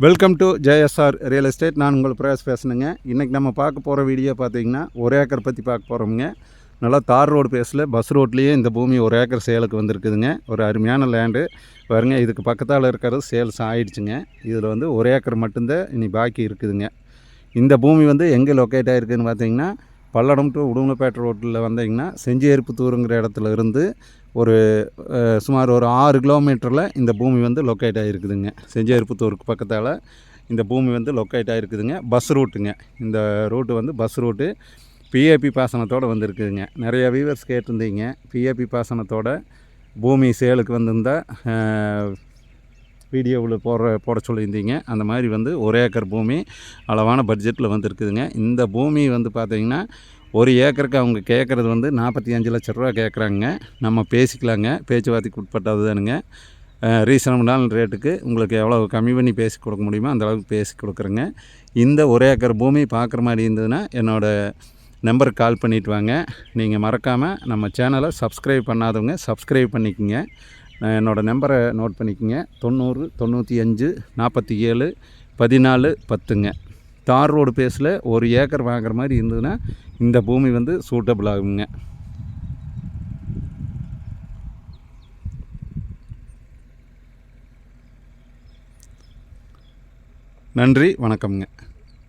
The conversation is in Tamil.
Welcome to JSR real estate. நான் உங்கள் பிரயாஸ் பேசுனேங்க. இன்றைக்கி நம்ம பார்க்க போகிற வீடியோ பார்த்திங்கன்னா ஒரு ஏக்கர் பற்றி பார்க்க போகிறோமுங்க. நல்லா தார் ரோடு பேஸில் பஸ் ரோட்லேயே இந்த பூமி ஒரு ஏக்கர் சேலுக்கு வந்திருக்குதுங்க. ஒரு அருமையான லேண்டு பாருங்க. இதுக்கு பக்கத்தால் இருக்கிறது சேல்ஸ் ஆகிடுச்சுங்க. இதில் வந்து ஒரு ஏக்கர் மட்டும்தான் இனி பாக்கி இருக்குதுங்க. இந்த பூமி வந்து எங்கே லொக்கேட் ஆகிருக்குதுன்னு பார்த்தீங்கன்னா, பல்லடம் டு உடுமலைப்பேட்டை ரோட்டில் வந்தீங்கன்னா செஞ்சேரிப்புத்தூருங்கிற இடத்துல இருந்து ஒரு சுமார் ஒரு 6 கிலோமீட்டரில் இந்த பூமி வந்து லொக்கேட் ஆகிருக்குதுங்க. செஞ்சேரிப்புத்தூருக்கு பக்கத்தால் இந்த பூமி வந்து லொக்கேட் ஆகிருக்குதுங்க. பஸ் ரூட்டுங்க. இந்த ரூட்டு வந்து பஸ் ரூட்டு பிஏபி பாசனத்தோடு வந்துருக்குதுங்க. நிறைய வியூவர்ஸ் கேட்டிருந்தீங்க, பிஏபி பாசனத்தோட பூமி சேலுக்கு வந்திருந்தால் வீடியோவில் போட சொல்லியிருந்தீங்க. அந்த மாதிரி வந்து ஒரு ஏக்கர் பூமி அளவான பட்ஜெட்டில் வந்துருக்குதுங்க. இந்த பூமி வந்து பார்த்திங்கன்னா ஒரு ஏக்கருக்கு அவங்க கேட்குறது வந்து 45 லட்ச ரூபா கேட்குறாங்க. நம்ம பேசிக்கலாங்க, பேச்சுவார்த்தைக்கு உட்பட்டது தானுங்க. ரீசனபிளான ரேட்டுக்கு உங்களுக்கு எவ்வளோ கம்மி பண்ணி பேசி கொடுக்க முடியுமோ அந்தளவுக்கு பேசி கொடுக்குறேங்க. இந்த ஒரு ஏக்கர் பூமி பார்க்குற மாதிரி இருந்ததுன்னா என்னோடய நம்பருக்கு கால் பண்ணிவிட்டு வாங்க. நீங்கள் மறக்காமல் நம்ம சேனலை சப்ஸ்கிரைப் பண்ணாதவங்க சப்ஸ்கிரைப் பண்ணிக்கோங்க. என்னோடய நம்பரை நோட் பண்ணிக்கோங்க. 90 95 47 14 10ங்க. தார் ரோடு பேஸில் ஒரு ஏக்கர் வாங்குற மாதிரி இருந்ததுன்னா இந்த பூமி வந்து சூட்டபிள் ஆகுங்க. நன்றி, வணக்கம்ங்க.